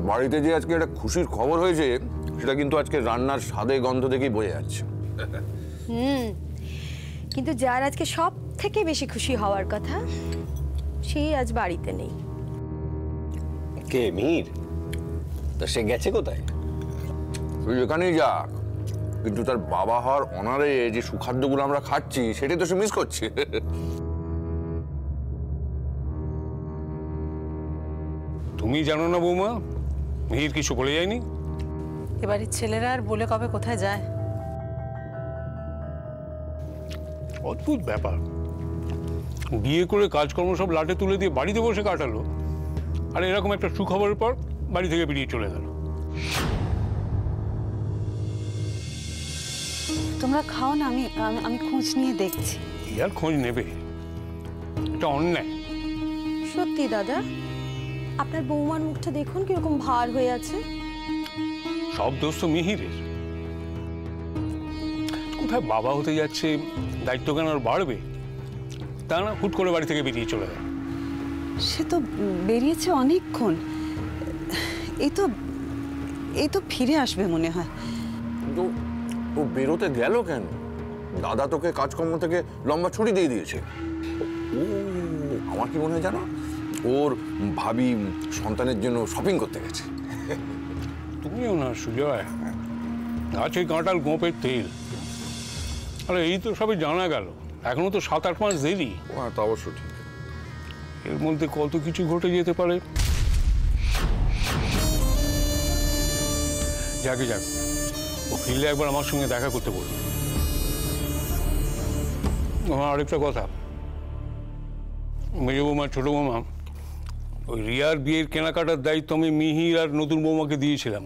বাড়িতে যে আজকে একটা খুশির খবর হয়েছে সেটা কিন্তু আজকে রান্নার স্বাদে গন্ধ দেখেই বোঝা যাচ্ছে। কিন্তু যার আজকে সব থেকে বেশি খুশি হওয়ার কথা সেই আজ বাড়িতে নেই। কে? মিহির? তা সে গেছে কোথায়? তুই যেখানেই যাক, কিন্তু তার বাবা হওয়ার অনারে যে সুখাদ্যগুলো আমরা খাচ্ছি সেটাই তো সে মিস করছে। তুমি জানো না বৌমা, মিহির কিছু বলে যায়নি? এবারের ছেলেরা আর বলে কবে কোথায় যায়। অদ্ভুত ব্যাপার, বিয়ে করে কাজকর্ম সব লাটে তুলে দিয়ে বাড়িতে বসে কাটালো, আর এরকম একটা সুখবরের পর বাড়ি থেকে বেরিয়ে চলে গেল। তোমরা খাও না, আমি খোঁজ নিয়ে দেখছি। আর খোঁজ নেবে? এটা অন্যায়। সত্যি দাদা, আপনার বৌমার মুখটা দেখুন কিরকম ভার হয়ে আছে। সব দোষ তো মিহিরের। কোথায় বাবা হতে যাচ্ছে, দায়িত্ব কেন আর বাড়বে, তা না হুট করে বাড়ি থেকে বেরিয়ে চলে গেল। সে তো বেরিয়েছে অনেকক্ষণ, এই তো ফিরে আসবে মনে হয়। কিন্তু ও বেরোতে গেল কেন? দাদা তোকে কাজকর্ম থেকে লম্বা ছুটি দিয়ে দিয়েছে। ও আমার কি মনে হয় জানো, ওর ভাবি সন্তানের জন্য শপিং করতে গেছে। তুমিও না সুজয়, আছে কাঁটাল গোপের তেল। আরে এই তো সবই জানা গেল, এখনো তো 7-8 মাস দেরি। তা অবশ্য ঠিক। এর মধ্যে কত কিছু ঘটে যেতে পারে। যাকে যাক, ও ফিরলে একবার আমার সঙ্গে দেখা করতে বলবে। আরেকটা কথা, মেজ বৌমা ছোট বৌমা, ওই রিয়ার বিয়ের কেনাকাটার দায়িত্ব আমি মিহির আর নতুন বৌমাকে দিয়েছিলাম।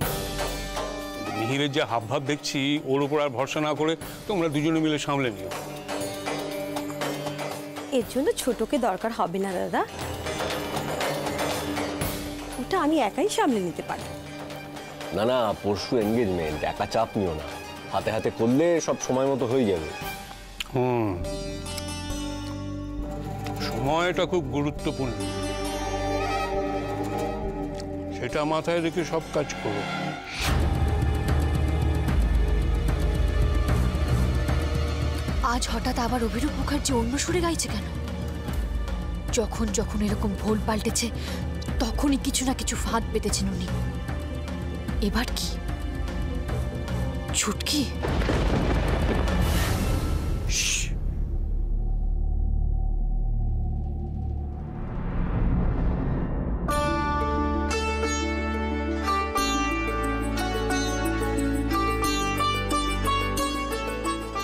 মিহিরের যে হাবভাব দেখছি, ওর উপর আর ভরসা না করে তোমরা দুজনে মিলে সামলে নিও। এর জন্য ছোটকে দরকার হবে না দাদা, ওটা আমি একাই সামলে নিতে পারি। না না, পরশু এনগেজমেন্ট, একা চাপ নিও না, হাতে হাতে করলে সব সময় মতো হয়ে যাবে। সময়টা খুব গুরুত্বপূর্ণ, সেটা মাথায় রেখে সব কাজ করো। আজ হঠাৎ আবার অভিরূপ মুখার্জি অন্য সুরে গাইছে কেন? যখন যখন এরকম ভোল পাল্টেছে তখনই কিছু না কিছু ফাঁদ পেতেছেন উনি। এবার কি ছুটকি?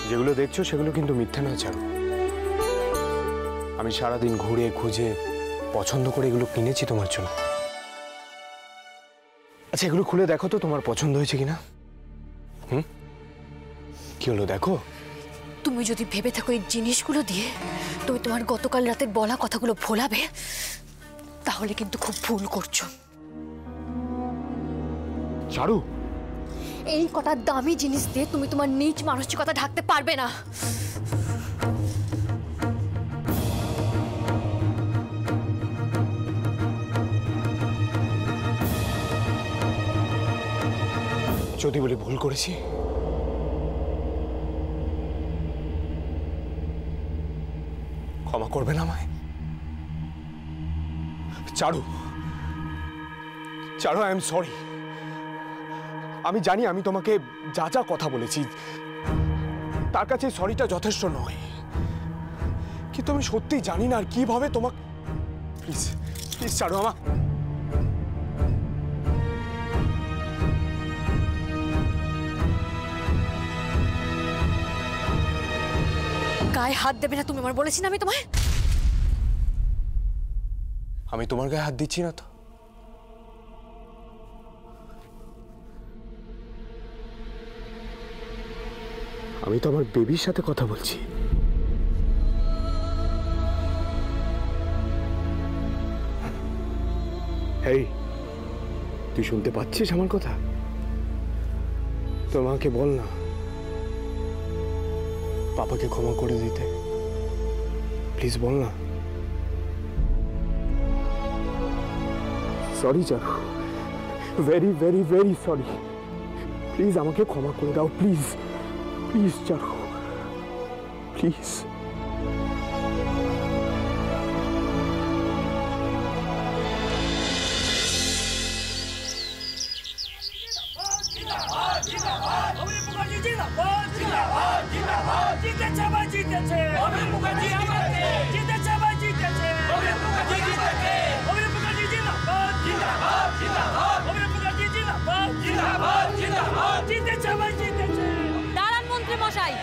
যেগুলো দেখছো সেগুলো কিন্তু মিথ্যা নয় চারু। আমি সারাদিন ঘুরে খুঁজে পছন্দ করে এগুলো কিনেছি তোমার জন্য। আচ্ছা এগুলো খুলে দেখো তো তোমার পছন্দ হয়েছে কিনা। কি হলো দেখো? তুমি যদি ভেবে থাকো এই জিনিসগুলো দিয়ে তুমি তোমার গতকাল রাতের বলা কথাগুলো ভোলাবে, তাহলে কিন্তু খুব ভুল করছো। চারু, এই কটা দামি জিনিস দিয়ে তুমি তোমার নিজ মানসিকতা ঢাকতে পারবে না। যদি বলি ভুল করেছি, ক্ষমা করবে না আমায়? চারু, চারু, আই এম সরি। আমি জানি আমি তোমাকে যা যা কথা বলেছি তার কাছে সরিটা যথেষ্ট নয়, কিন্তু আমি সত্যি জানি না আর কিভাবে তোমাকে। প্লিজ প্লিজ চারু, আমার গায়ে হাত দেবে না তুমি, আমার বলেছি না আমি তোমায়। আমি তোমার গায়ে হাত দিচ্ছি না তো। আমি তো আমার বেবির সাথে কথা বলছি। হেই, তুই শুনতে পাচ্ছিস আমার কথা? তোর মাকে বল না পাপাকে ক্ষমা করে দিতে, প্লিজ বল না। Sorry Charu, very very very sorry. Please আমাকে ক্ষমা করে দাও, প্লিজ প্লিজ চারু, প্লিজ। দাঁড়ান মন্ত্রী মশাই,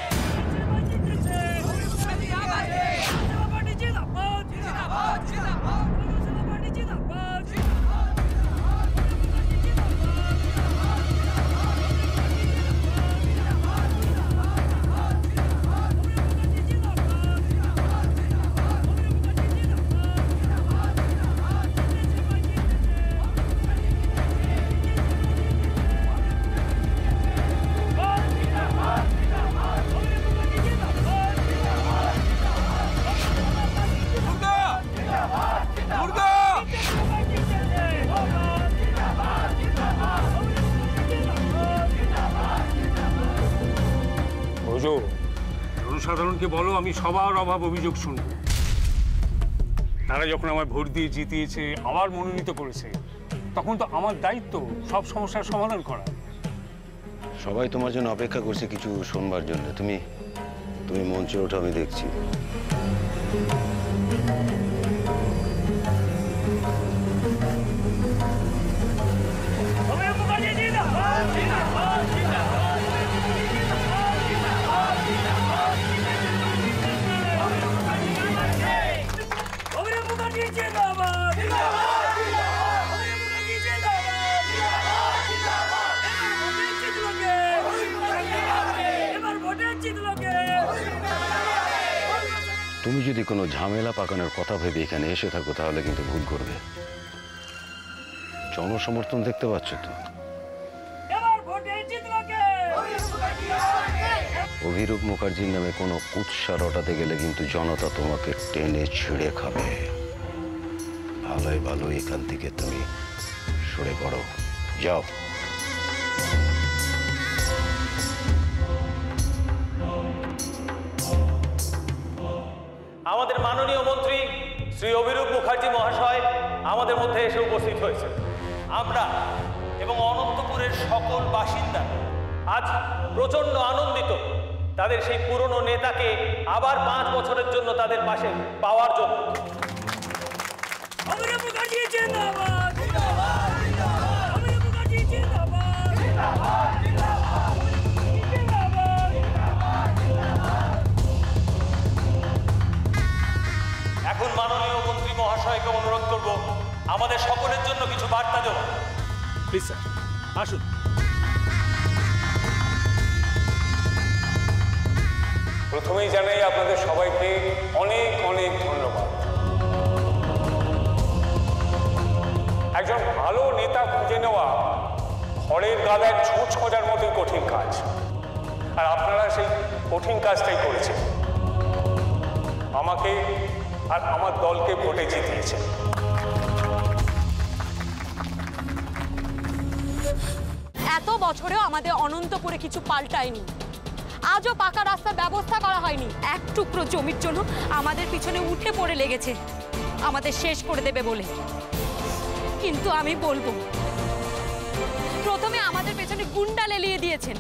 বোঝো, জনসাধারণকে বলো আমি সবার অভাব অভিযোগ শুনবো। তারা যখন আমায় ভোট দিয়ে জিতিয়েছে, আবার মনোনীত করেছে, তখন তো আমার দায়িত্ব সব সমস্যার সমাধান করা। সবাই তোমার জন্য অপেক্ষা করছে কিছু শোনবার জন্য। তুমি তুমি মঞ্চে ওঠো, আমি দেখছি। তুমি যদি কোনো ঝামেলা পাকানোর কথা ভেবে এখানে এসে থাকো তাহলে কিন্তু ভুল করবে। জনসমর্থন দেখতে পাচ্ছ তো? অভিরূপ মুখার্জির নামে কোনো কুৎসা রটাতে গেলে কিন্তু জনতা তোমাকে টেনে ছিঁড়ে খাবে। ভালোই ভালো এখান থেকে তুমি সরে পড়ো, যাও। আমাদের মাননীয় মন্ত্রী শ্রী অভিরূপ মুখার্জি মহাশয় আমাদের মধ্যে এসে উপস্থিত হয়েছে। আমরা এবং অনন্তপুরের সকল বাসিন্দা আজ প্রচন্ড আনন্দিত তাদের সেই পুরনো নেতাকে আবার 5 বছরের জন্য তাদের পাশে পাওয়ার জন্য। এখন মাননীয় মন্ত্রী মহাশয়কে অনুরোধ করব আমাদের সকলের জন্য কিছু বার্তা দেওয়া। প্লিজ স্যার, আসুন। প্রথমেই জানাই আপনাদের সবাইকে অনেক অনেক ধন্যবাদ। একজন ভালো নেতা খুঁজে নেওয়া খড়ের গাদায় ছুঁচ খোঁজার মতোই কঠিন কাজ, আর আপনারা সেই কঠিন কাজটাই করেছেন। আমাকে আর আমার দলকে ভোটে জিতিয়েছেন। এত বছরেও আমাদের অনন্তপুরে কিছু পাল্টায়নি। আজও পাকা রাস্তার ব্যবস্থা করা হয়নি। এক টুকরো জমির জন্য আমাদের পিছনে উঠে পড়ে লেগেছে আমাদের শেষ করে দেবে বলে। কিন্তু আমি বলবো, প্রথমে আমাদের পেছনে গুন্ডা লেলিয়ে দিয়েছেন,